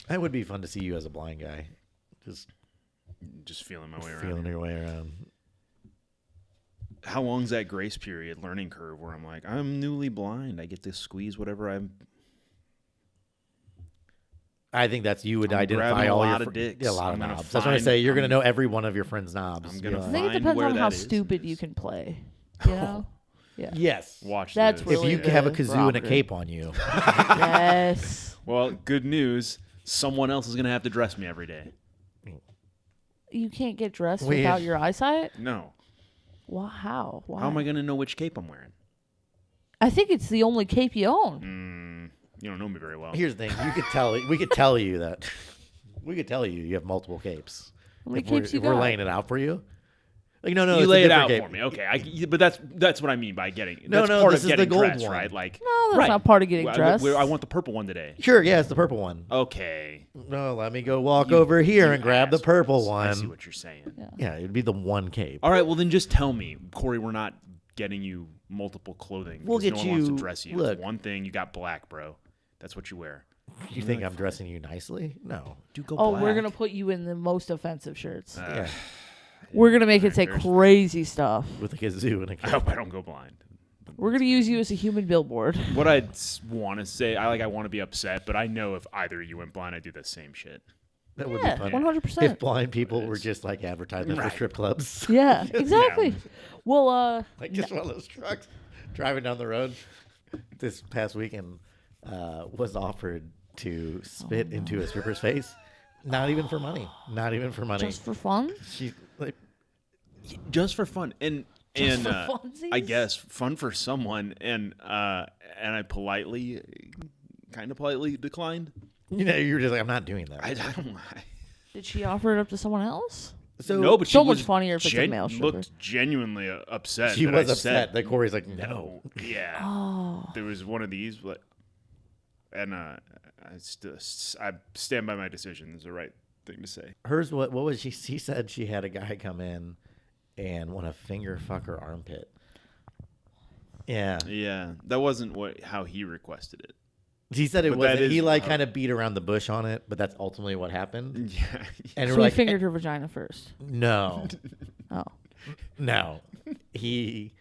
That would be fun to see you as a blind guy. Just feeling my way around. Feeling your way around. How long's that grace period, learning curve, where I'm like, I'm newly blind. I get to squeeze whatever I think that's you would identify grabbing all a your lot of dicks. Yeah, a lot I'm of gonna knobs. That's what I say. You're going to I'm- know every one of your friends' knobs. I'm gonna Be I like, think it Find depends where on how that is. stupid you can play. You know? Yeah. yes. watch That's this. really If you have a the kazoo and a barometer. cape on you. Yes. Well, good news. Someone else is going to have to dress me every day. You can't get dressed We- without your eyesight? No. Well, how? Why? How am I going to know which cape I'm wearing? I think it's the only cape you own. You don't know me very well. Here's the thing. You could tell. We could tell you that. We could tell you have multiple capes. How many If we're- capes you if we're got? laying it out for you. Like no, you it's a lay it different out cape. for me. Okay. But that's what I mean by getting. No, That's no, part this of is the getting gold dressed, one. right? Like, No, that's Right. not part of getting I dressed. want the purple one today. Sure, yeah, it's the purple one. Okay. No, let me go walk over here and grab the purple one. I see what you're saying. Yeah, it'd be the one cape. All right, well then just tell me, Corey, we're not getting you multiple clothing. We'll because get no one wants you- to dress you. look. It's one thing, you got black, bro. That's what you wear. You think I'm dressing you nicely? No. Do go Oh, black. we're going to put you in the most offensive shirts. Yeah, We're going to make it say there's- crazy stuff. with a kazoo and a I cape. hope I don't go blind. We're going to use you as a human billboard. What I'd want to say, I want to be upset, but I know if either of you went blind, I'd do the same shit. That would Yeah, be fun. 100%. If blind people were just like advertisement for Right. strip clubs. Yeah, exactly. Well, Like just one of those trucks driving down the road. This past weekend was offered to spit into a stripper's face. Not even for money. Not even for money. just for fun? She like Just for fun. And Just for I funsies? guess fun for someone, and I kind of politely declined. you're just like, I'm not doing that. I don't. Did she offer it up to someone else? So No, but she So much was funnier if it's a male stripper. Looked genuinely upset. she that was I upset said that Corey's like, no. Yeah. Oh. There was one of these, and I stand by my decision. It's the right thing to say. Hers, what was she? She said she had a guy come in and want to finger fuck her armpit. Yeah. Yeah, that wasn't how he requested it. He said it But was. that He is like how- kind of beat around the bush on it, but that's ultimately what happened. Yeah. And So we're he like, fingered her vagina first. no, Oh. no. He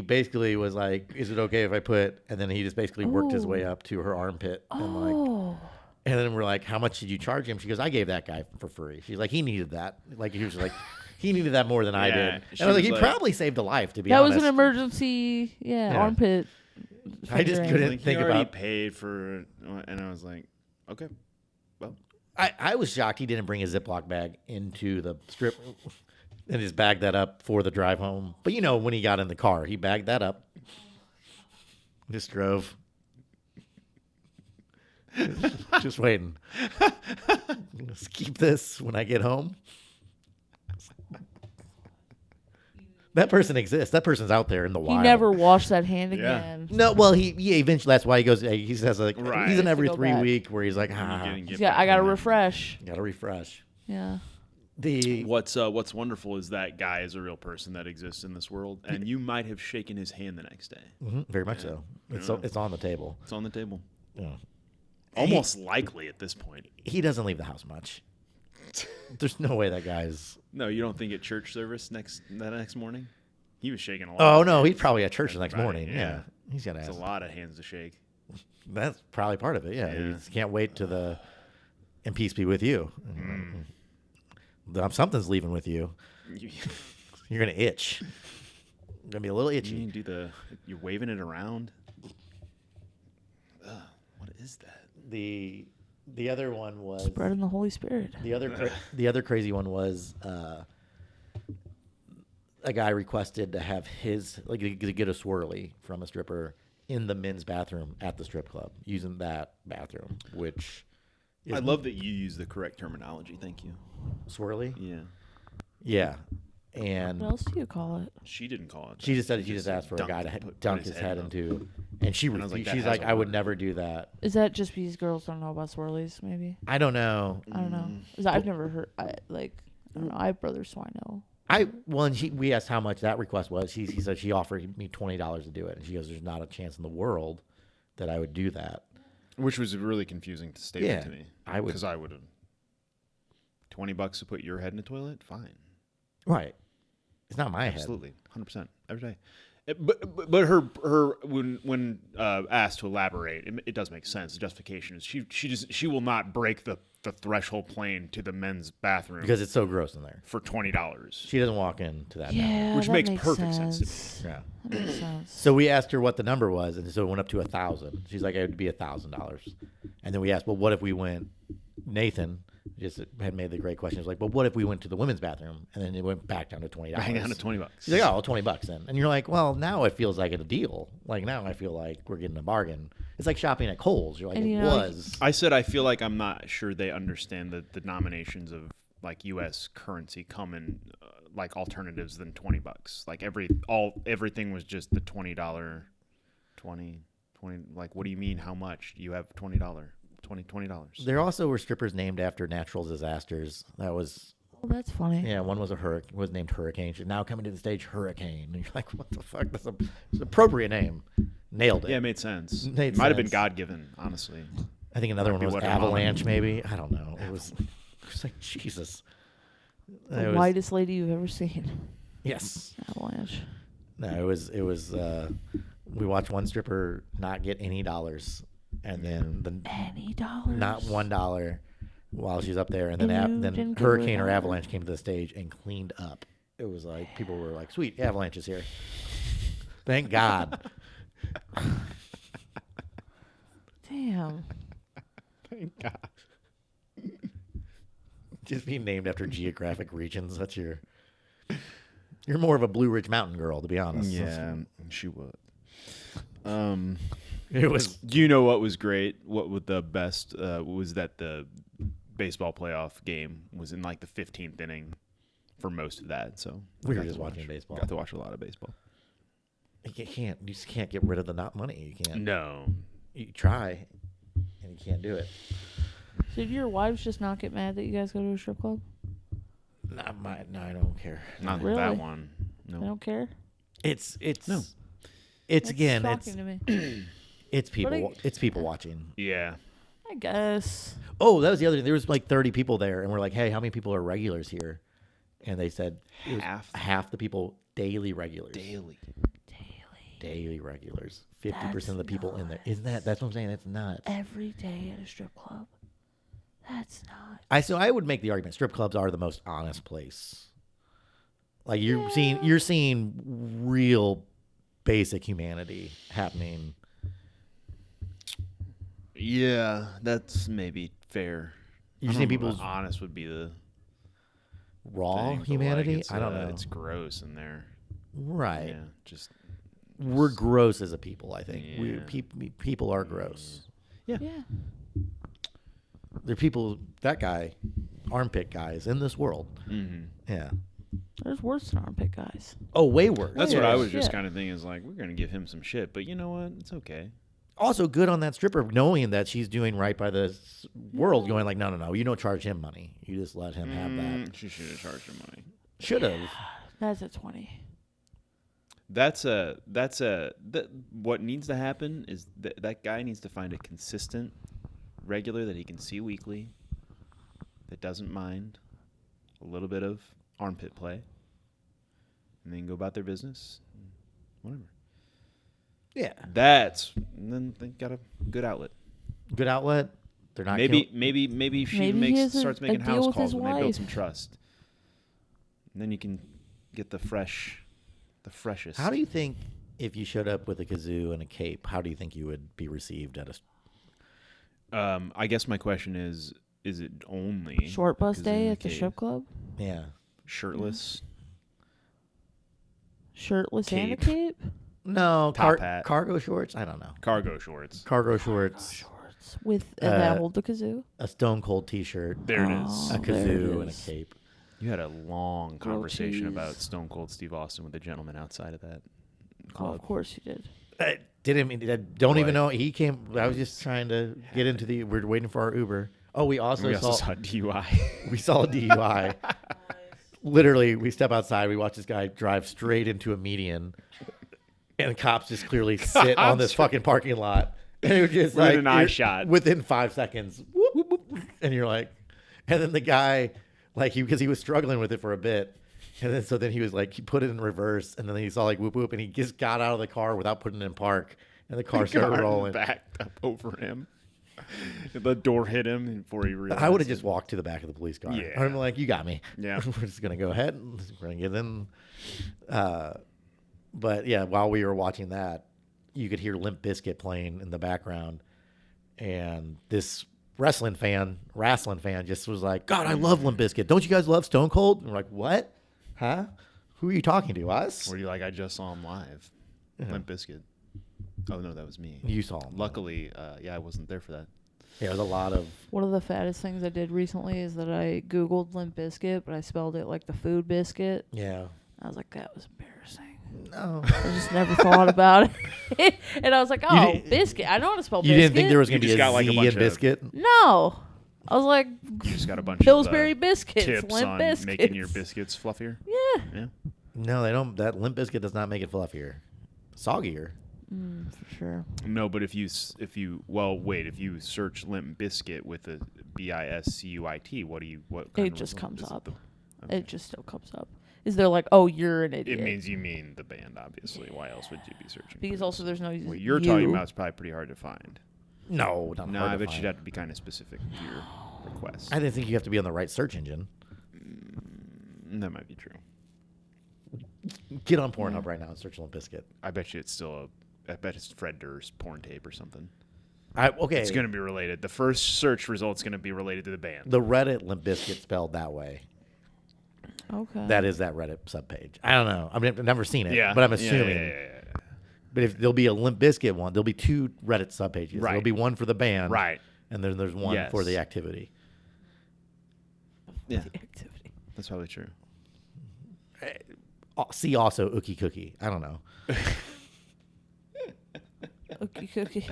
basically was like, "Is it okay if I put?" And then he just basically worked his way Ooh. up to her armpit. And like, Oh. and then we're like, "How much did you charge him?" She goes, "I gave that guy for free." She's like, "He needed that." Like he was like, "He needed that more than I Yeah, did." And she I was like, was "He like- probably saved a life." To be That honest, was an emergency, Yeah. armpit. I just fingering. couldn't Like, think he already about. paid for, and I was like, okay, well, I was shocked he didn't bring a Ziploc bag into the strip and just bagged that up for the drive home. But when he got in the car, he bagged that up. Just drove. Just waiting. Let's keep this when I get home. That person exists. That person's out there in the He wild. never washed that hand Yeah. again. No, well, he eventually. That's why he goes. He says like Right. he's an every Go 3 back. week where he's like, you ah, didn't get Yeah, back I got to in there. refresh. gotta refresh. Yeah. The What's wonderful is that guy is a real person that exists in this world, and you might have shaken his hand the next day. very much so. It's on the table. It's on the table. Yeah. Almost likely at this point. He doesn't leave the house much. There's no way that guy's. No, you don't think at church service that next morning? He was shaking a lot. Oh of no, hands. he's probably at church the next Right, morning. yeah. Yeah, he's got It's ass. a lot of hands to shake. That's probably part of it. Yeah, Yeah. he just can't wait to the. And peace be with you. Something's leaving with you. You, You're gonna itch. You're gonna be a little itchy. you do you're waving it around. Ugh, what is that? The other one was Spreading the Holy Spirit. the other crazy one was a guy requested to have his to get a swirly from a stripper in the men's bathroom at the strip club using that bathroom, which is I love that you use the correct terminology. Thank you. swirly. Yeah. Yeah, and What else do you call it? She didn't call it. she just said That. she just asked for a guy to put dunk his head up. into, and she And I was like, that she's has like, a I would word. never do that. Is that just because girls don't know about swirlies? Maybe I don't know. I don't know. I've never heard. I don't know. I have brothers, so I know. We asked how much that request was. He said she offered me $20 to do it, and she goes, "There's not a chance in the world that I would do that." Which was a really confusing statement to me. I would. Because I would have. $20 to put your head in a toilet? Fine. Right. It's not my head. Absolutely. 100%. Every day. But her when asked to elaborate, it does make sense. The justification is she will not break the threshold plane to the men's bathroom Because it's so gross in there. for $20. She doesn't walk into that. Yeah, Which that makes perfect sense to Yeah. That makes sense. So we asked her what the number was, and so it went up to 1,000. She's like, it would be $1,000. And then we asked, well, what if we went? Nathan just had made the great question. He was like, but what if we went to the women's bathroom? And then it went back down to $20. Bang down to $20. She's like, oh, well, $20 then. And you're like, well, now it feels like a deal. Like now I feel like we're getting a bargain. It's like shopping at Kohl's. You're like, And it you know, was. I said I feel like I'm not sure they understand the denominations of like U.S. currency come in like alternatives than $20. Like everything was just the $20, 20. Like, what do you mean? How much? You have $20. $20. There also were strippers named after natural disasters. That was, Oh, that's funny. yeah, one was was named Hurricane. She's now coming to the stage, Hurricane. And you're like, what the fuck? It's an appropriate name. Nailed it. Yeah, it made sense. Made Might have been sense. God-given, honestly. I think another Might one be was what her mom- Avalanche, maybe. I don't know. It was like, Jesus. The It was- whitest lady you've ever seen. Yes. Avalanche. No, it was, we watched one stripper not get any dollars. And then Any dollars? not $1 while she's up there. And then, And you then didn't give her a Hurricane or dollar? Avalanche came to the stage and cleaned up. It was like, people were like, sweet, Avalanche is here. Thank God. Damn. Thank God. Just being named after geographic regions. That's you're more of a Blue Ridge Mountain girl, to be honest. Yeah, she would. It was. You know what was great? What was the best was that the baseball playoff game was in like the 15th inning for most of that. So We I were got just to watching watch- baseball. Got to watch a lot of baseball. You just can't get rid of the not money. You can't. No, You try, and you can't do it. So did your wives just not get mad that you guys go to a strip club? Not my. No, I don't care. not Really? that one. They No, don't care? It's No. It's That's again. shocking to me. It's people. I- It's people watching. yeah. I guess. Oh, that was the other thing. There was like 30 people there, and we're like, "Hey, how many people are regulars here?" And they said it was Half. half the people daily regulars. Daily. Daily regulars. 50% That's of the people in there. Isn't that? That's what I'm saying. That's nuts. Every day at a strip club. That's not. I would make the argument strip clubs are the most honest place. Like you're seeing real basic humanity happening. Yeah, that's maybe fair. You're I seeing don't know people's about honest would be the raw thing, but, like, humanity. it's, I don't know. It's gross in there. Right. Yeah, just We're gross as a people, I think. Yeah. People are gross. Yeah. They're people, that guy, Armpit guy, is in this world. Mm-hmm. Yeah. There's worse than armpit guys. Oh, way worse. That's what I was just Shit. kind of thinking is like, we're going to give him some shit, but you know what? It's okay. Also good on that stripper, knowing that she's doing right by the world, going like, no, you don't charge him money. You just let him have that. She should have charged him money. Should have. That's a 20. What needs to happen is that guy needs to find a consistent regular that he can see weekly that doesn't mind a little bit of armpit play and then go about their business. Whatever. Yeah. And then they got a good outlet. Good outlet. They're not Maybe kill- she Maybe he has starts a making deal house with calls his when they build wife. some trust. And then you can get the freshest. How do you think if you showed up with a kazoo and a cape, how do you think you would be received at a I guess my question is it only Short bus kazoo day and at the cape? strip club? yeah. Shirtless? Shirtless and a Cape. cape? No, Top hat. cargo shorts? I don't know. Cargo shorts. Cargo shorts, Shorts. With that hold the kazoo? a Stone Cold t-shirt, There it Oh. is. a there it kazoo and a is. cape. You had a long conversation cheese. about Stone Cold Steve Austin with the gentleman outside of that Oh, club. of course you did. I didn't mean. I don't even What? know he came. I was just trying to get into the. We're waiting for our Uber. Oh, we also we saw. also saw DUI. We saw a DUI. Literally, we step outside. We watch this guy drive straight into a median, and the cops just clearly sit on this fucking parking lot And it was just Within like an eye shot. within 5 seconds, whoop, whoop, whoop, and you're like, and then the guy, like because he was struggling with it for a bit, and then he was like, he put it in reverse, and then he saw like whoop whoop, and he just got out of the car without putting it in park, and the car started rolling. Backed up over him. The door hit him before he realized. I would have just walked to the back of the police car. Yeah. I'm like, you got me. Yeah. We're just gonna go ahead. We're gonna get in. But yeah, while we were watching that, you could hear Limp Bizkit playing in the background, and this wrestling fan just was like, God, I love Limp Bizkit. Don't you guys love Stone Cold? And we're like, what? Huh? Who are you talking to? Us? Were you like, I just saw him live. Limp Bizkit. Oh, no, that was me. You saw him. Luckily, I wasn't there for that. Yeah, it was a lot of. One of the fattest things I did recently is that I Googled Limp Bizkit, but I spelled it like the food biscuit. Yeah. I was like, that was embarrassing. No. I just never thought about it. And I was like, oh, didn't- biscuit. I know how to spell You biscuit. didn't think there was going to You be just a got, like, a Z bunch in of- biscuit? No. I was like, You just got a bunch Pillsbury of biscuits, tips Limp on Bizkits. making your biscuits fluffier. Yeah. Yeah. No, they don't. That Limp Bizkit does not make it fluffier. Soggier. For sure. No, but if you search Limp Bizkit with a BISCUIT, what kind It of just result? comes Is it up. Okay. It just still comes up. Is there like, oh, you're an idiot? It means you mean the band, obviously. Why else would you be searching? Because for also there's no what you're talking about is probably pretty hard to find. No, not No, hard I to bet find. you'd have to be kind of specific to your request. I didn't think you have to be on the right search engine. That might be true. Get on Pornhub right now and search Limp Bizkit. I bet you it's still I bet it's Fred Durst porn tape or something. Okay. It's going to be related. The first search result's going to be related to the band. The Reddit Limp Bizkit spelled that way. Okay. That is that Reddit subpage. I don't know. I've never seen it, Yeah, but I'm yeah, assuming. yeah. But if there'll be a Limp Bizkit one, there'll be 2 Reddit subpages. Right. There'll be one for the band, Right. and then there's one for Yes. the activity. Yeah, The activity. that's probably true. See also Ookie Cookie. I don't know. Ookie cookie.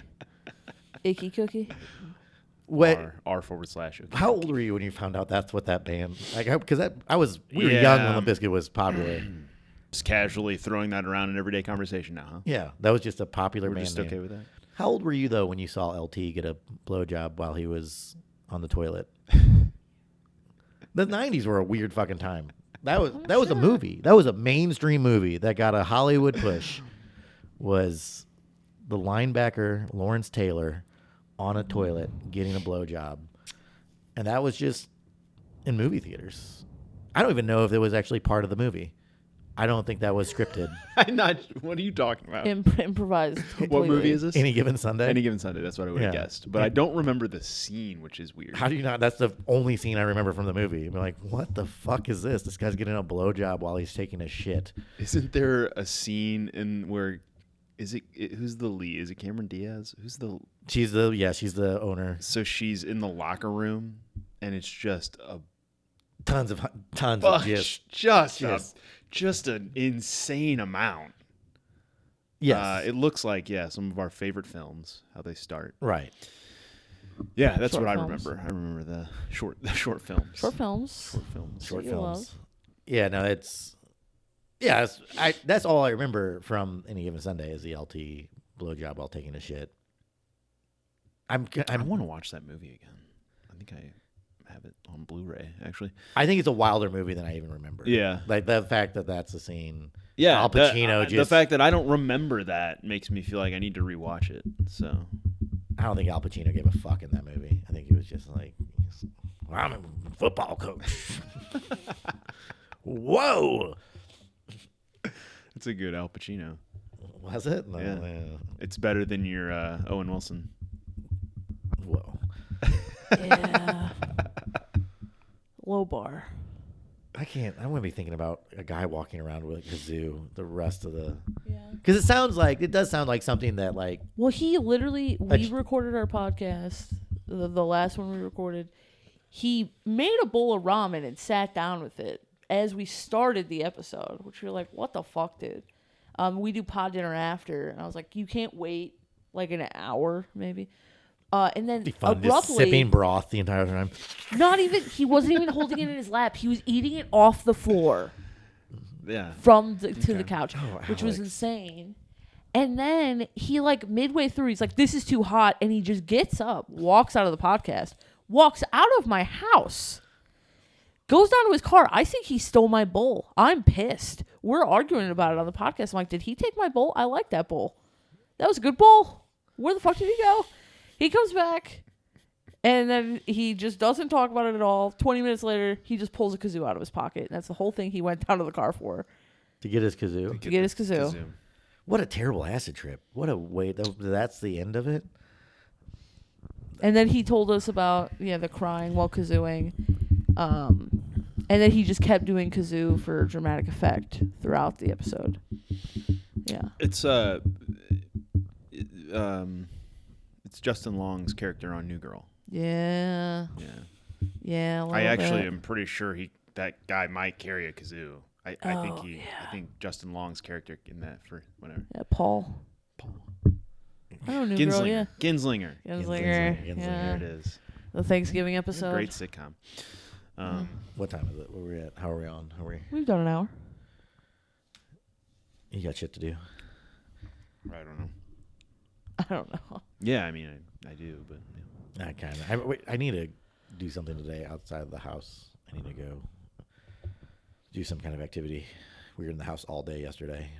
Icky cookie. What? R// How old were you when you found out that's what that band? Like, because we were young when Limp Bizkit was popular. Just casually throwing that around in everyday conversation now, huh? Yeah, that was just a popular We're band just name. okay with that. How old were you though when you saw LT get a blowjob while he was on the toilet? The 90s were a weird fucking time. That was a movie. That was a mainstream movie that got a Hollywood push. Was the linebacker Lawrence Taylor on a toilet getting a blowjob, and that was just in movie theaters. I don't even know if it was actually part of the movie. I don't think that was scripted. I'm not. What are you talking about? Improvised. What movie is this? Any Given Sunday. Any Given Sunday. That's what I would have Yeah. guessed. But I don't remember the scene, which is weird. How do you not? That's the only scene I remember from the movie. I'm like, what the fuck is this? This guy's getting a blowjob while he's taking a shit. Isn't there a scene in where? Who's the lead? Is it Cameron Diaz? She's the owner. So she's in the locker room, and it's just a Tons of bunch, gifs. just an insane amount. Yes. It looks like some of our favorite films, how they start. Right. Yeah, that's Short what films. I remember. I remember the short films. Short films. Short films. Short you films. Yeah, no, that's all I remember from Any Given Sunday is the LT blowjob while taking a shit. I want to watch that movie again. I think I have it on Blu-ray, actually. I think it's a wilder movie than I even remember. Yeah. Like the fact that that's the scene. Yeah, Al Pacino the fact that I don't remember that makes me feel like I need to rewatch it. So I don't think Al Pacino gave a fuck in that movie. I think he was just like, well, I'm a football coach. Whoa. it's a good Al Pacino. Was it? No, Yeah. It's better than your Owen Wilson. Whoa. Yeah. Low bar. I can't. I'm going to be thinking about a guy walking around with a kazoo the rest of the. Yeah. Because it does sound like something that like. Well, we Like- recorded our podcast, the last one we recorded. He made a bowl of ramen and sat down with it as we started the episode, which we were like, what the fuck, dude? We do pod dinner after, and I was like, you can't wait like an hour, maybe. And then Be fun just abruptly, sipping broth the entire time. he wasn't even holding it in his lap. He was eating it off the floor Yeah. from to the couch, Oh, which was Alex. insane. And then he, like, midway through, he's like, this is too hot. And he just gets up, walks out of the podcast, walks out of my house, goes down to his car. I think he stole my bowl. I'm pissed. We're arguing about it on the podcast. I'm like, did he take my bowl? I like that bowl. That was a good bowl. Where the fuck did he go? He comes back, and then he just doesn't talk about it at all. 20 minutes later, he just pulls a kazoo out of his pocket. And that's the whole thing he went down to the car for. To get his kazoo? To get his kazoo. What a terrible acid trip. What a way. That's the end of it? And then he told us about, the crying while kazooing. And then he just kept doing kazoo for dramatic effect throughout the episode. Yeah. It's Justin Long's character on New Girl. Yeah. Yeah. Yeah. I actually am pretty sure that guy might carry a kazoo. I think Justin Long's character in that for whatever. Yeah, Paul. I don't know, New Girl, yeah. Ginslinger. Yeah. There it is. The Thanksgiving episode. Great sitcom. What time is it? Where are we at? How are we on? We've done an hour. You got shit to do. I don't know. I don't know. Yeah, I mean, I do, but yeah. I kind of. I need to do something today outside of the house. I need to go do some kind of activity. We were in the house all day yesterday.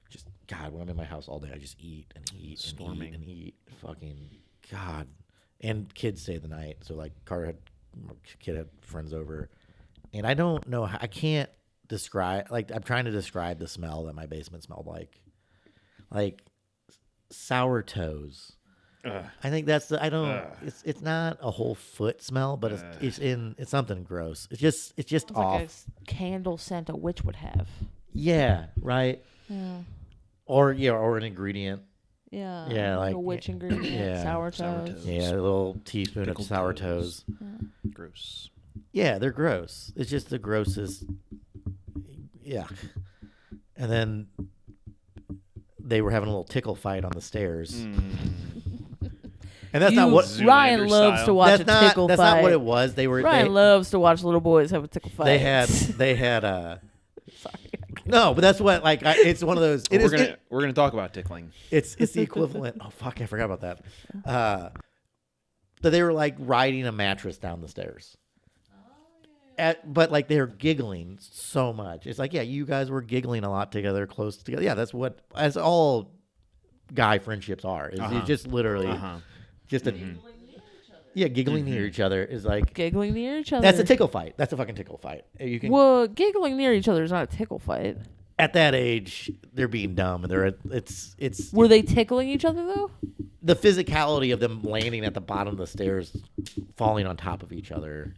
Just God, when I'm in my house all day, I just eat and eat Storming. and eat. Fucking God. And kids stay the night. So like kid had friends over, and I don't know how, I can't describe, like, I'm trying to describe the smell that my basement smelled like sour toes. I think that's the, I don't, it's not a whole foot smell, but it's something gross. It's just It's off. like a candle scent a witch would have. Yeah. Right. Yeah. Or an ingredient. Yeah. Yeah. Like a witch ingredient. yeah. Sour Sour toes. toes. Yeah. A little teaspoon Pickled of sour toes. Gross. Yeah. They're gross. It's just the grossest. Yeah. And then they were having a little tickle fight on the stairs. And that's not what Ryan loves to watch a tickle fight. That's not what it was. Ryan loves to watch little boys have a tickle fight. They had Sorry. no, but that's what it's one of those. We're gonna talk about tickling. It's the equivalent. Oh fuck, I forgot about that. That they were like riding a mattress down the stairs. But like they're giggling so much. It's like, yeah, you guys were giggling a lot together, close together. Yeah, that's what as all guy friendships are. It's just literally just a giggling near each other is like giggling near each other. That's a tickle fight. That's a fucking tickle fight. You can giggling near each other is not a tickle fight. At that age, they're being dumb and it's. Were they tickling each other though? The physicality of them landing at the bottom of the stairs, falling on top of each other,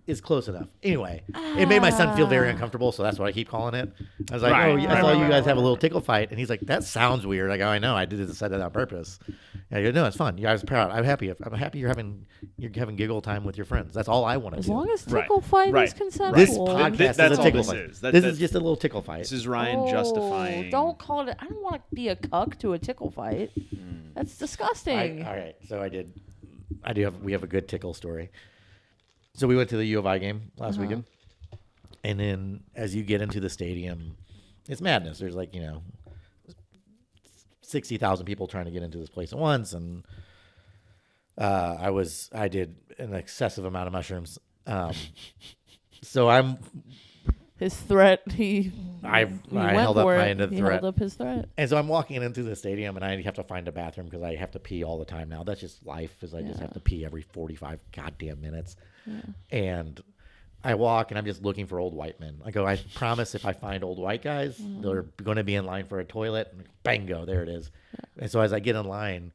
is close enough. Anyway, it made my son feel very uncomfortable, so that's what I keep calling it. I was like, I saw you guys have a little tickle fight, and he's like, that sounds weird. I go, I know, I said that on purpose. And I go, no, it's fun. You guys are proud. I'm happy you're having giggle time with your friends. That's all I want to do. As long as tickle fight is consensual. This podcast that's is a all tickle this fight. is. This is just a little tickle fight. This is Ryan justifying. Don't call it. I don't want to be a cuck to a tickle fight. That's disgusting. All right, so we have a good tickle story. So we went to the U of I game last weekend, and then as you get into the stadium, it's madness. There's 60,000 people trying to get into this place at once, and I did an excessive amount of mushrooms. So I'm his threat. I held up my end of the threat. He held up his threat. And so I'm walking into the stadium, and I have to find a bathroom because I have to pee all the time now. That's just life, is I just have to pee every 45 goddamn minutes. Yeah. And I walk, and I'm just looking for old white men. I go, I promise if I find old white guys, they're going to be in line for a toilet. And bango, there it is. Yeah. And so as I get in line,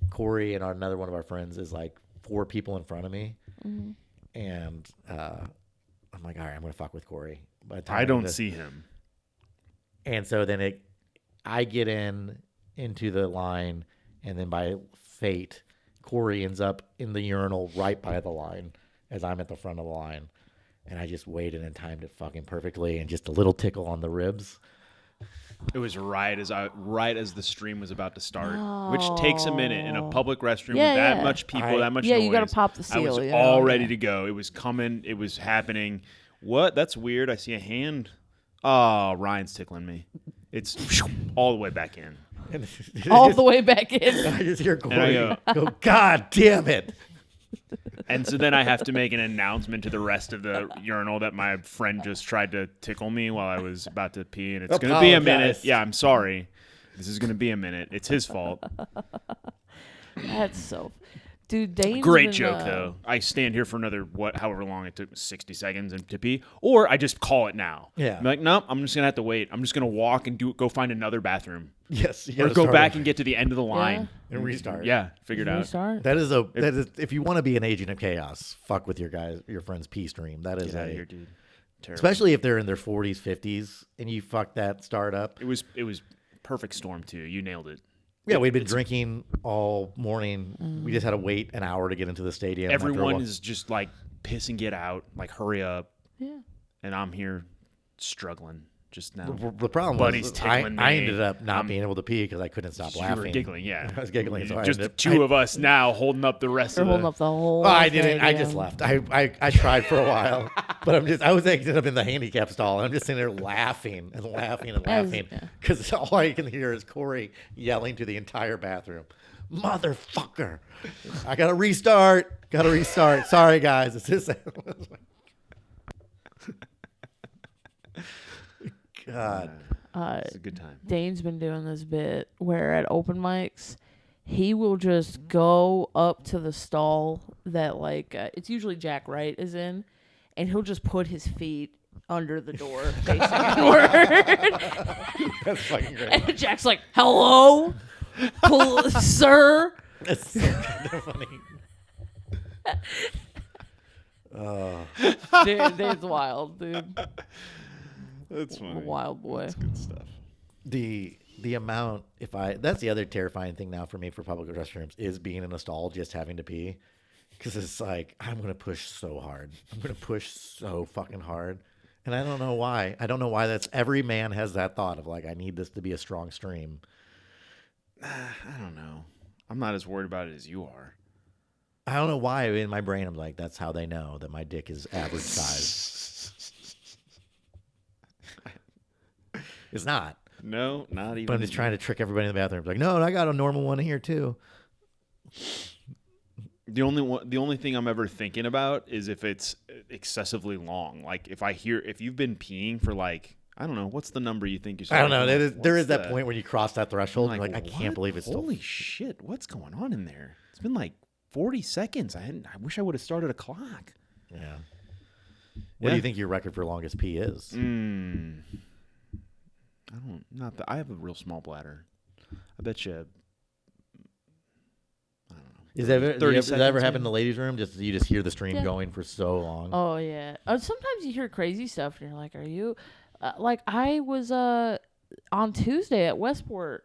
Corey and another one of our friends is like 4 people in front of me. And I'm like, all right, I'm going to fuck with Corey. I don't see him. And so then I get into the line, and then by fate, Corey ends up in the urinal right by the line as I'm at the front of the line. And I just waited and timed it fucking perfectly, and just a little tickle on the ribs. It was right as the stream was about to start, which takes a minute in a public restroom with that much people, that much noise. Yeah, you got to pop the seal. I was all ready to go. It was coming. It was happening. What? That's weird. I see a hand. Oh, Ryan's tickling me. It's all the way back in. And All the way back in. I just hear I Corey go- go, God damn it. And so then I have to make an announcement to the rest of the urinal that my friend just tried to tickle me while I was about to pee, and it's going to be a minute. Apologize. Yeah, I'm sorry. This is going to be a minute. It's his fault. That's so. Dude, Dane's Great been, joke, though. I stand here for another, however long it took, 60 seconds to pee, or I just call it now. Yeah. I'm like, no, I'm just going to have to wait. I'm just going to walk and go find another bathroom. Yes. You Or gotta go start back over and get to the end of the line. and restart. Yeah, figure it out. Restart. That is if you want to be an agent of chaos, fuck with your friend's pee stream. That is Get out of here, dude. Terrible. especially if they're in their 40s, 50s, and you fuck that start up. It was perfect storm, too. You nailed it. Yeah, we'd been drinking all morning. We just had to wait an hour to get into the stadium. after a Everyone while. is just like, piss and get out. Like, hurry up. Yeah. And I'm here struggling just now. The problem Buddy's was tickling I me. ended up not being able to pee because I couldn't stop You laughing. were giggling, yeah. I was giggling. So Just I the two of us now holding up the rest They're of holding the... up the whole. Oh, I didn't. I stadium. just left. I tried for a while, but I was ended up in the handicap stall. And I'm just sitting there laughing and laughing and As- laughing yeah. because all I can hear is Corey yelling to the entire bathroom, "Motherfucker! I gotta restart. Gotta restart. Sorry guys, it's his." God. It's a good time. Dane's been doing this bit where at open mics, he will just go up to the stall that it's usually Jack Wright is in, and he'll just put his feet under the door facing inward. That's fucking great. And Jack's like, "Hello, sir." That's so kind of funny. Dude, Dane's wild, dude. That's funny. Wild boy. That's good stuff. The amount that's the other terrifying thing now for me for public restrooms is being in a stall just having to pee, because it's like I'm gonna push so hard. I'm gonna push so fucking hard, and I don't know why. I don't know why that's every man has that thought of like I need this to be a strong stream. I don't know. I'm not as worried about it as you are. I don't know why in my brain I'm like that's how they know that my dick is average size. It's not. No, not even. But I'm just trying to trick everybody in the bathroom. Like, no, I got a normal one here too. The only thing I'm ever thinking about is if it's excessively long. Like if you've been peeing for like, I don't know, what's the number you think you're? I don't know. There is that the- point when you cross that threshold. I'm Like, I can't what? believe it's still. Holy shit! What's going on in there? It's been like 40 seconds. I wish I would have started a clock. Yeah. What Yeah. do you think your record for longest pee is? I don't. Not that I have a real small bladder. I bet you. I don't know. Is that ever, 30 does that ever seconds, happen in maybe? the ladies' room? You just hear the stream Yeah. going for so long. Oh yeah. Sometimes you hear crazy stuff and you're like, "Are you?" Like I was on Tuesday at Westport.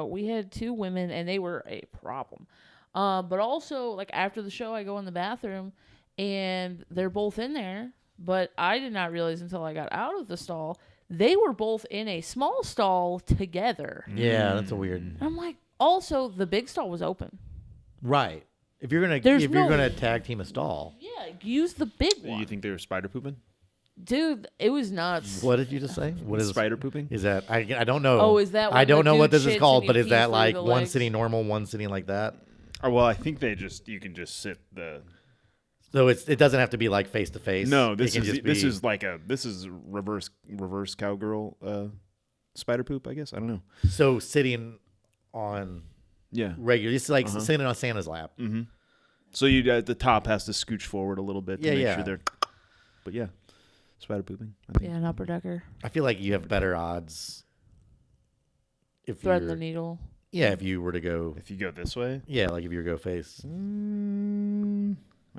We had two women and they were a problem. But also like after the show, I go in the bathroom and they're both in there. But I did not realize until I got out of the stall they were both in a small stall together. Yeah, that's a weird. And I'm like, also the big stall was open. Right. If you're There's you're no- gonna tag team a stall, Yeah, use the big one. You think they were spider pooping? Dude, it was nuts. what did you just say? What is Spider pooping? Is that I don't know. Oh, is that I when don't the know what dude this is shits called, and but he is that pees like through the one legs? sitting normal, one sitting like that? Oh, well, I think you can just sit the. So it doesn't have to be like face to face. No, It this can is just this be- is like this is reverse cowgirl spider poop. I guess I don't know. so sitting on Yeah. regular. It's like sitting on Santa's lap. So you at the top has to scooch forward a little bit to Yeah, make yeah. sure they're. But yeah, spider pooping. I think. Yeah, an upper decker. I feel like you have better odds if Thread you're the needle. yeah if you were to go If you go this way, like if you were to go face.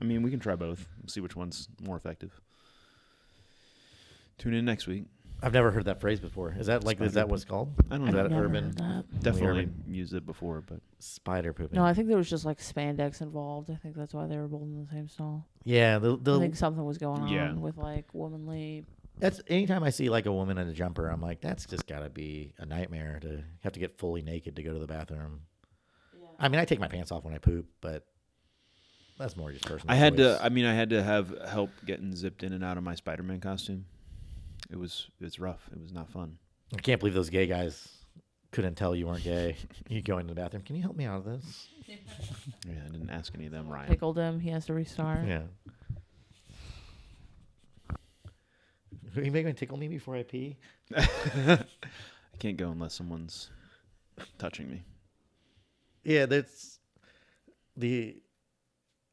I mean, we can try both. See which one's more effective. Tune in next week. I've never heard that phrase before. Is that what it's called? I don't Is know. that Never urban? heard that. Definitely used it before, but Spider pooping. No, I think there was just like spandex involved. I think that's why they were both in the same stall. Yeah, I think something was going Yeah. on with like womanly. that's anytime I see like a woman in a jumper, I'm like, that's just gotta be a nightmare to have to get fully naked to go to the bathroom. Yeah. I mean, I take my pants off when I poop, but that's more just personal. I had choice. to. I mean, I had to have help getting zipped in and out of my Spider-Man costume. It's rough. It was not fun. I can't believe those gay guys couldn't tell you weren't gay. You go into the bathroom. Can you help me out of this? Yeah, I didn't ask any of them, Ryan. Pickled him. He has to restart. Yeah. Are you making tickle me before I pee? I can't go unless someone's touching me. Yeah, that's the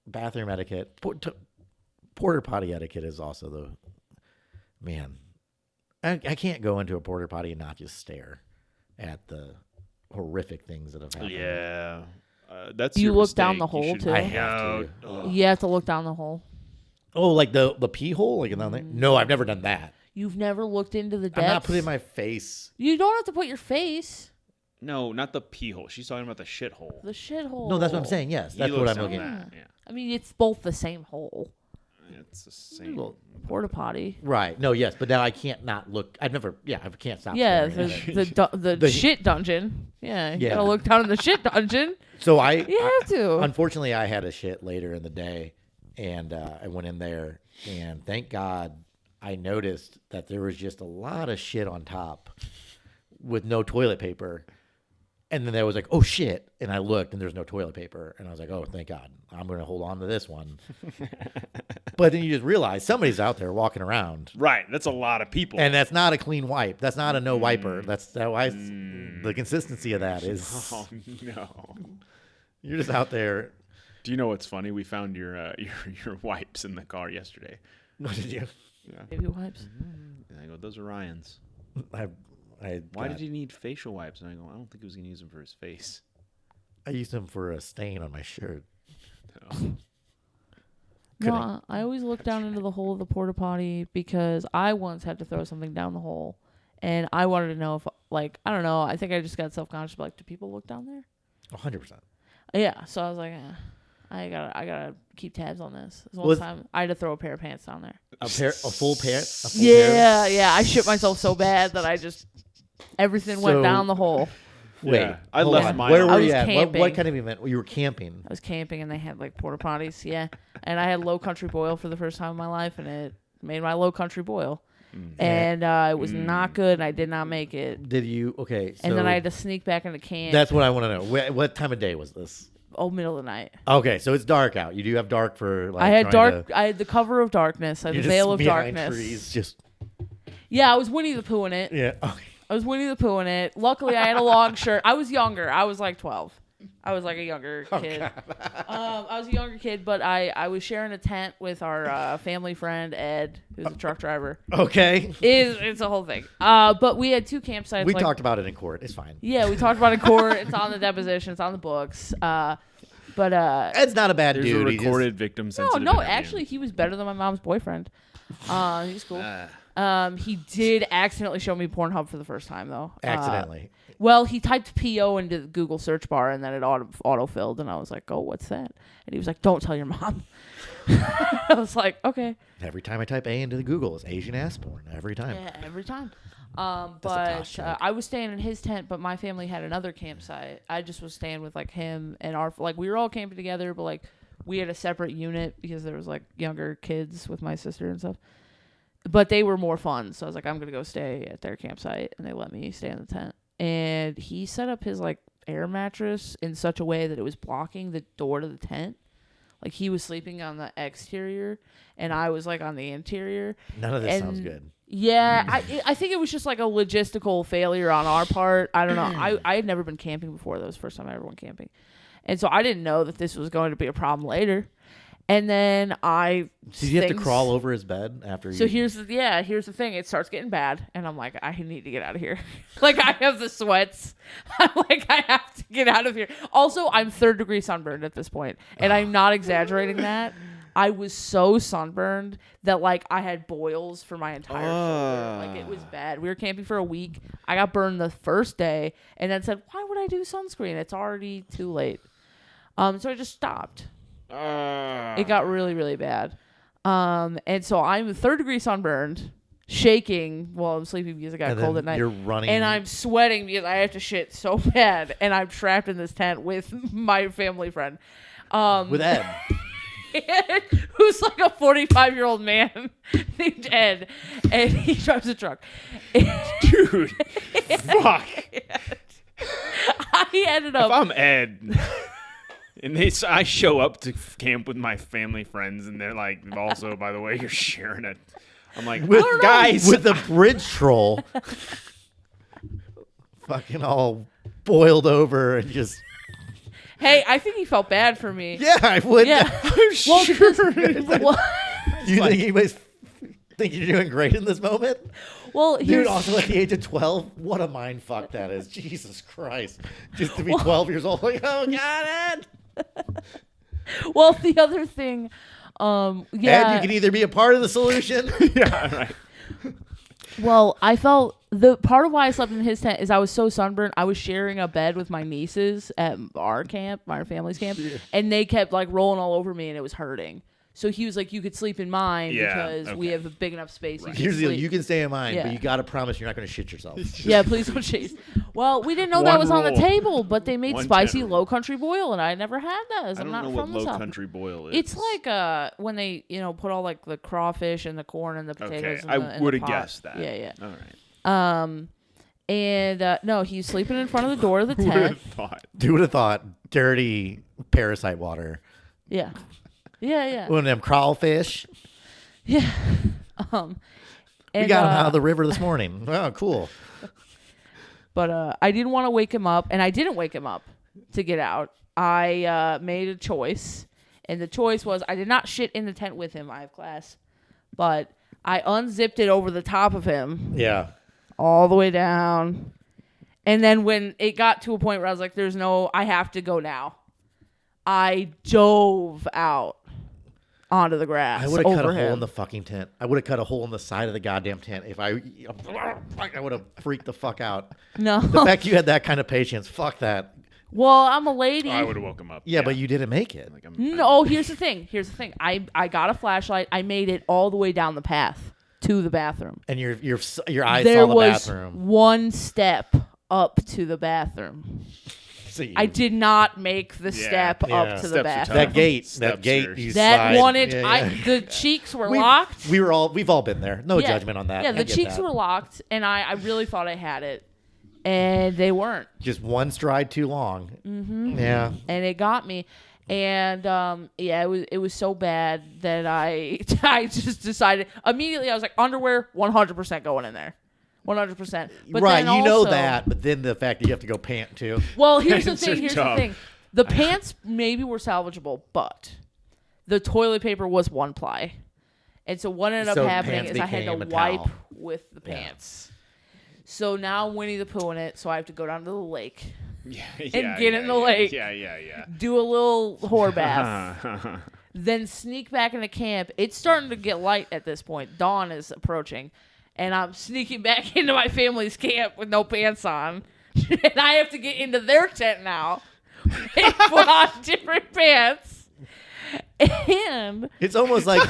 bathroom etiquette. Porta potty etiquette is also the man. I can't go into a porta potty and not just stare at the horrific things that have happened. Yeah, that's. Do you your look mistake. down the You hole, should- too? I have to. You have to look down the hole. Oh, like the pee hole, like down there? No, I've never done that. You've never looked into the depths? I'm not putting my face. You don't have to put your face. No, not the pee hole. She's talking about the shit hole. The shit hole. No, that's what I'm saying. Yes, that's He what looks I'm on looking at. that, yeah. I mean, it's both the same hole. It's the same. Well, Porta potty. right. No, yes, but now I can't not look. I can't stop. Yeah, staring at it. the shit dungeon. Yeah, you Yeah. gotta look down in the shit dungeon. So You have to. Unfortunately, I had a shit later in the day, and I went in there, and thank God I noticed that there was just a lot of shit on top with no toilet paper. And then there was like, oh shit. And I looked and there's no toilet paper. And I was like, oh, thank God. I'm going to hold on to this one. But then you just realize somebody's out there walking around. Right, that's a lot of people. And that's not a clean wipe. That's not a no wiper. That's why the consistency of that is Oh no! you're just out there. Do you know what's funny? We found your wipes in the car yesterday. What did you? Yeah. Baby wipes. And I go, those are Ryan's. Why Did he need facial wipes? And I go, I don't think he was gonna use them for his face. I used them for a stain on my shirt. No. No, I always look down into the hole of the porta potty because I once had to throw something down the hole, and I wanted to know if, like, I don't know. I think I just got self-conscious. Like, do people look down there? 100%. Yeah. So I was like, I gotta keep tabs on this. This one Was- time I had to throw a pair of pants down there. A full pair. Yeah. I shit myself so bad that I just everything went So- down the hole. Wait, Yeah, I hold left on. mine Where on. were I you was at? camping. What kind of event? You were camping. I was camping and they had like porta potties. Yeah, and I had low country boil for the first time in my life, and it made my low country boil, and it was not good, and I did not make it. Did you? Okay. So And then I had to sneak back into camp. That's what I want to know. What time of day was this? middle of the night. Okay, so it's dark out. You do have dark for like. I had trying dark. to- I had the cover of darkness. I had you're the just veil of behind darkness. Trees, just Yeah, I was Winnie the Pooh in it. yeah. Okay. I was Winnie the Pooh in it. Luckily, I had a long shirt. I was younger. I was like 12. I was like a younger kid. I was a younger kid, but I was sharing a tent with our family friend, Ed, who's a truck driver. Okay. It's a whole thing. But we had two campsites. We like, talked about it in court. It's fine. Yeah, we talked about it in court. It's on the deposition. It's on the books. But Ed's not a bad There's dude. a He just- recorded victim no, sensitive. no. interview. Actually, he was better than my mom's boyfriend. He's cool. Ah. He did accidentally show me Pornhub for the first time, though. accidentally. Well, he typed PO into the Google search bar, and then it auto-filled, and I was like, oh, what's that? And he was like, don't tell your mom. I was like, okay. Every time I type A into the Google, it's Asian ass porn. Every time. Yeah, every time. toss But joke. I was staying in his tent, but my family had another campsite. I just was staying with, like, him and we were all camping together, but, like, we had a separate unit because there was, like, younger kids with my sister and stuff. But they were more fun, so I was like, I'm going to go stay at their campsite, and they let me stay in the tent. And he set up his, like, air mattress in such a way that it was blocking the door to the tent. Like, he was sleeping on the exterior, and I was, like, on the interior. None of this And- sounds good. Yeah, I think it was just, like, a logistical failure on our part. I don't know. I had never been camping before. That was the first time I ever went camping. And so I didn't know that this was going to be a problem later. And then Did you have to crawl over his bed after So you... here's the thing. It starts getting bad, and I'm like, I need to get out of here. Like, I have the sweats. I'm like, I have to get out of here. Also, I'm 3rd degree sunburned at this point, and I'm not exaggerating that. I was so sunburned that, like, I had boils for my entire shoulder. Like, it was bad. We were camping for a week. I got burned the first day, and then said, why would I do sunscreen? It's already too late. So I just stopped. It got really, really bad. And so I'm 3rd degree sunburned, shaking while I'm sleeping because it got And cold then at night. you're running... And I'm sweating because I have to shit so bad. And I'm trapped in this tent with my family friend. With Ed. who's like a 45-year-old man named Ed, and he drives a truck. Dude, fuck. I ended up. If I'm Ed, and I show up to camp with my family friends, and they're like, also, by the way, you're sharing it. I'm like, guys, with the bridge troll, fucking all boiled over and just. Hey, I think he felt bad for me. Yeah, I would. Yeah. I'm Well, sure. well, Do you think anybody's think you're doing great in this moment? well, Dude, here's also at the age of 12, what a mind fuck that is. Jesus Christ. Just to be 12 years old, like, oh, got it. well, the other thing, yeah. And you can either be a part of the solution. yeah, right. Well, I felt the part of why I slept in his tent is I was so sunburned. I was sharing a bed with my nieces at our camp, our family's camp, and they kept like rolling all over me, and it was hurting. So he was like, "You could sleep in mine because we have a big enough space." Right. Here's the deal: you can stay in mine, Yeah. but you got to promise you're not going to shit yourself. Yeah, please don't chase. Well, we didn't know that One was on the rule. table, but they made One spicy general. low country boil, and I never had that. I I'm don't not know from what the low South. country boil is. It's like when they put all like the crawfish and the corn and the potatoes. Okay, I would have guessed that. Yeah. All right. And no, he's sleeping in front of the door of the Who would tent. have thought? Who would have thought dirty parasite water? Yeah. Yeah. One of them crawfish. Yeah. We got him out of the river this morning. Oh, cool. But I didn't want to wake him up, and I didn't wake him up to get out. I made a choice, and the choice was I did not shit in the tent with him. I have class. But I unzipped it over the top of him. Yeah. All the way down. And then when it got to a point where I was like, I have to go now. I dove out onto the grass. I would have cut a over him. hole in the fucking tent. I would have cut a hole in the side of the goddamn tent if I would have freaked the fuck out. No. The fact you had that kind of patience, fuck that. Well, I'm a lady. I would have woke him up. Yeah, but you didn't make it. Like, No, here's the thing. I got a flashlight. I made it all the way down the path to the bathroom. And your eyes There saw the was bathroom. one step up to the bathroom. See, I did not make the step Yeah. up to the Steps are bathroom. that gate. Steps That gate. are- You That slide. one inch. Yeah, yeah. The cheeks were locked. We've all been there. No Yeah. judgment on that. Yeah, I the get cheeks that. were locked, and I really thought I had it, and they weren't. Just one stride too long. Mm-hmm. Yeah. And it got me. And it was so bad that I just decided immediately. I was like, underwear, 100% going in there, 100%. But Right, then you know also- that, but then the fact that you have to go pant too. Well, here's the Pants thing. are Here's tough. the thing. The pants maybe were salvageable, but the toilet paper was one ply, and so what ended So up happening pants is I had to became a wipe towel. with the Yeah. pants. So now Winnie the Pooh in it, so I have to go down to the lake, Yeah, get in the lake. Yeah. do a little whore bath. Then sneak back into camp. It's starting to get light at this point. Dawn is approaching. And I'm sneaking back into my family's camp with no pants on. And I have to get into their tent now and put on different pants. And It's almost like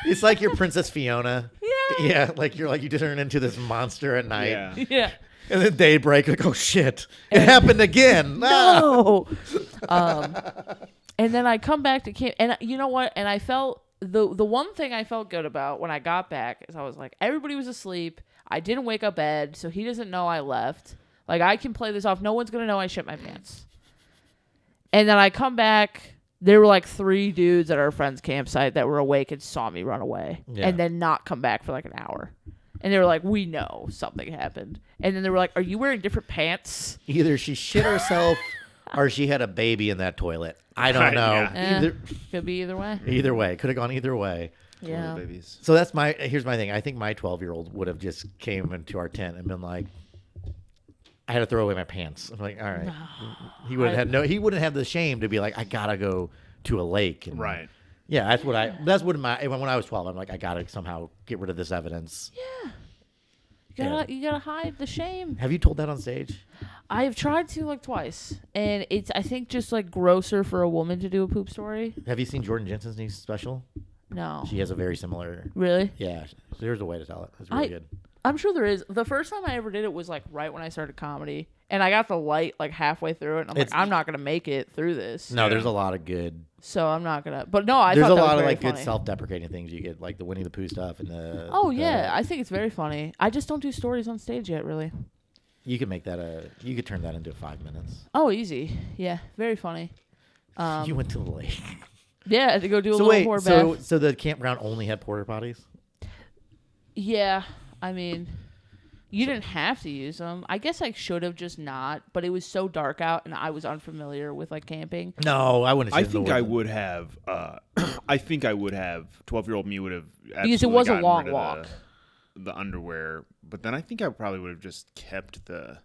it's like your Princess Fiona. Yeah, like you turn into this monster at night. Yeah. yeah. And then daybreak, like, oh shit, it happened again. Ah. No. And then I come back to camp, and you know what? And I felt the one thing I felt good about when I got back is I was like, everybody was asleep. I didn't wake up Ed, so he doesn't know I left. Like, I can play this off. No one's gonna know I shit my pants. And then I come back. There were like 3 dudes at our friend's campsite that were awake and saw me run away, Yeah. and then not come back for like an hour. And they were like, we know something happened. And then they were like, are you wearing different pants? Either she shit herself or she had a baby in that toilet. I don't Right, know. yeah. Could be either way. Either way, could have gone either way. Yeah. Babies. So here's my thing. I think my 12-year-old would have just came into our tent and been like, I had to throw away my pants. I'm like, all right. He would have he wouldn't have the shame to be like, I gotta go to a lake. And, Right. Yeah, when I was 12, I'm like, I gotta somehow get rid of this evidence. You gotta hide the shame. Have you told that on stage? I've tried to like twice, and it's I think just like grosser for a woman to do a poop story. Have you seen Jordan Jensen's new special? No, She has a very similar. really. Yeah, so here's a way to tell it. It's really good. I'm sure there is. The first time I ever did it was like right when I started comedy, and I got the light like halfway through it. And I'm like, I'm not gonna make it through this. No, there's a lot of good. So I'm not gonna. But no, I There's thought a that was lot of very like funny. good self-deprecating things you get, like the Winnie the Pooh stuff and the. Oh yeah, I think it's very funny. I just don't do stories on stage yet, really. You could make that you could turn that into 5 minutes. Oh, easy. Yeah, very funny. You went to the lake. Yeah, to go do a little more bath. So the campground only had porta potties? Yeah, I mean, you didn't have to use them. I guess I should have just not, but it was so dark out, and I was unfamiliar with like camping. No, I wouldn't. I think I would have. I think I would have. 12-year-old me would have. Because it was a long walk. The underwear, but then I think I probably would have just kept the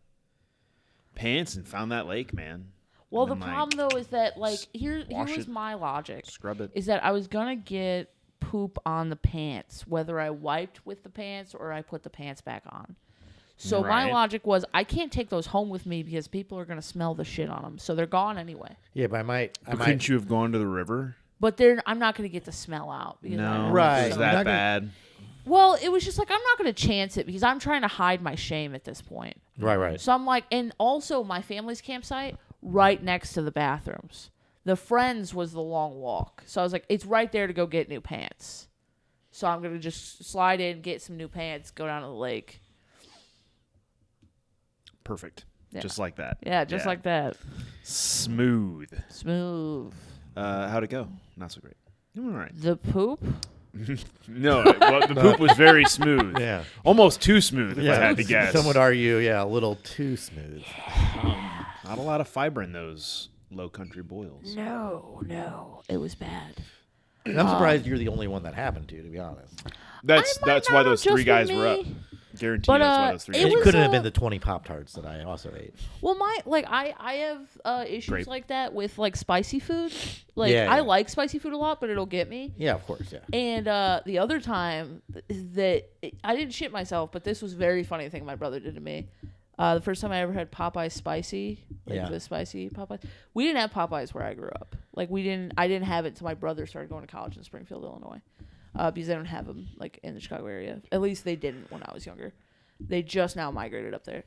pants and found that lake, man. Well, the problem though is that like here was my logic. Scrub it. Is that I was gonna get poop on the pants, whether I wiped with the pants or I put the pants back on. So my logic was I can't take those home with me because people are gonna smell the shit on them, so they're gone anyway. Yeah, but I might. Couldn't you have gone to the river? But I'm not gonna get the smell out. Because No, Right. Is that bad? Well, it was just like, I'm not going to chance it because I'm trying to hide my shame at this point. Right. So I'm like, and also my family's campsite right next to the bathrooms. The Friends was the long walk. So I was like, it's right there to go get new pants. So I'm going to just slide in, get some new pants, go down to the lake. Perfect. Yeah. Just like that. Yeah, just like that. Smooth. How'd it go? Not so great. All right. The poop? No, well, the poop was very smooth. Yeah. Almost too smooth, if I had to guess. Some would argue, a little too smooth. Not a lot of fiber in those low country boils. No. It was bad. And I'm surprised you're the only one that happened to be honest. That's why those three guys were up. Guarantee But, that's why those three it guys It was, couldn't have been the 20 Pop-Tarts that I also ate. Well, I have issues Grape. like that with like spicy food. Like Yeah. I like spicy food a lot, but it'll get me. Yeah, of course, yeah. And the other time I didn't shit myself, but this was a very funny thing my brother did to me. The first time I ever had Popeyes spicy, the spicy Popeyes. We didn't have Popeyes where I grew up. Like I didn't have it until my brother started going to college in Springfield, Illinois. Because they don't have them like in the Chicago area. At least they didn't when I was younger. They just now migrated up there.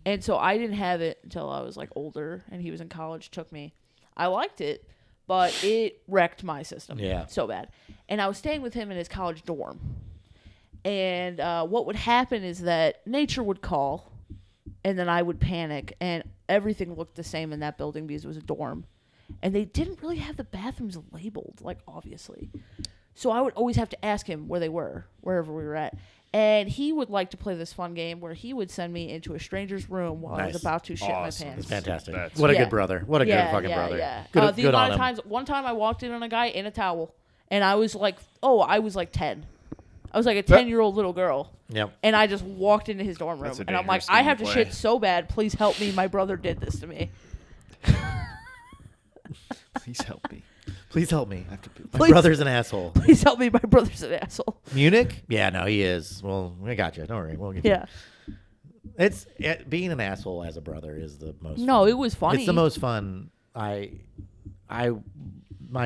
And so I didn't have it until I was like older and he was in college, took me. I liked it, but it wrecked my system so bad. And I was staying with him in his college dorm. And what would happen is that nature would call and then I would panic and everything looked the same in that building because it was a dorm. And they didn't really have the bathrooms labeled, like obviously. So I would always have to ask him where they were, wherever we were at. And he would like to play this fun game where he would send me into a stranger's room while I was about to shit my pants. That's fantastic. That's what a good brother. What a good fucking brother. Yeah. Good, the good amount on of him. times, one time I walked in on a guy in a towel, and I was like, I was like 10. I was like a 10-year-old little girl. Yep. And I just walked into his dorm room, and I'm like, I have to shit so bad. Please help me. My brother did this to me. Please help me. Please help me. My Please. brother's an asshole. Please help me. My brother's an asshole. Munich? Yeah, no, he is. Well, I got you. Don't worry. We'll get Yeah. It's being an asshole as a brother is the most. No, fun. it was funny. It's the most fun. My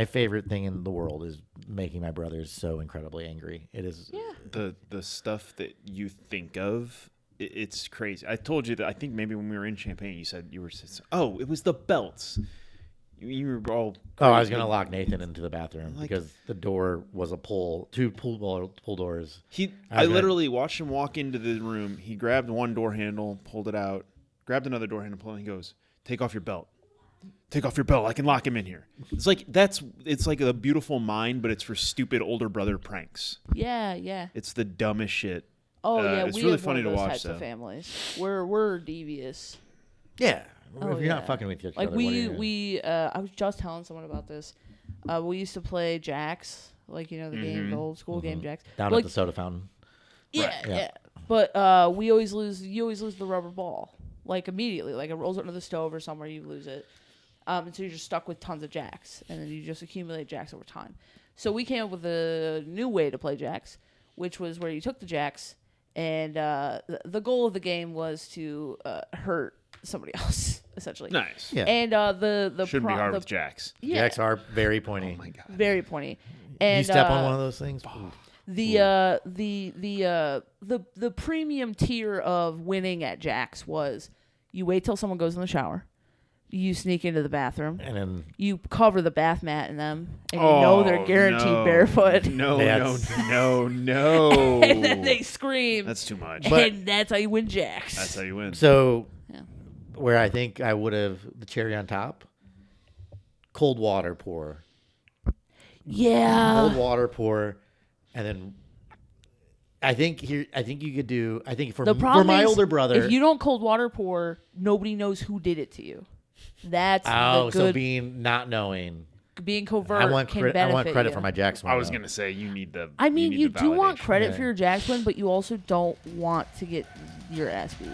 favorite thing in the world is making my brothers so incredibly angry. It is. Yeah. The stuff that you think of, it's crazy. I told you that. I think maybe when we were in Champaign, you said you were. Oh, it was the belts. You were all. Oh, I was gonna lock Nathan into the bathroom Like- because the door was a two pull doors. I literally watched him walk into the room. He grabbed one door handle, pulled it out, grabbed another door handle, pulled it, and he goes, "Take off your belt. Take off your belt. I can lock him in here." It's like a beautiful mind, but it's for stupid older brother pranks. Yeah. It's the dumbest shit. Oh yeah, it's we really have funny one of to those watch. types though. of families. We're devious. Yeah. Oh, if you're not yeah. fucking with each Like other, what are you we I was just telling someone about this. We used to play jacks, like the game, the old school game jacks. down like, at the soda fountain? Yeah, Right. yeah. But we always lose. You always lose the rubber ball, like immediately. Like it rolls under the stove or somewhere, you lose it. And so you're just stuck with tons of jacks, and then you just accumulate jacks over time. So we came up with a new way to play jacks, which was where you took the jacks, and the goal of the game was to hurt somebody else, essentially. Nice. Yeah. And the Shouldn't be hard with jacks. Yeah, Jacks are very pointy. Oh my god. very pointy. And you step on one of those things? Ooh. The premium tier of winning at Jack's was you wait till someone goes in the shower, you sneak into the bathroom, And then you cover the bath mat in them, and you know they're guaranteed barefoot. No. And then they scream. That's too much. And that's how you win Jack's. That's how you win. so Yeah. where I think I would have the cherry on top, cold water pour. Yeah. Cold water pour, and then I think you could do. I think for The problem my is, older brother, if you don't cold water pour, nobody knows who did it to you. That's so the good. being not knowing, Being covert I want can credit. benefit I want credit you. for my Jackson. I was gonna say you need the. I mean, need you the do want validation. credit Yeah. for your Jack's win, but you also don't want to get your ass beat.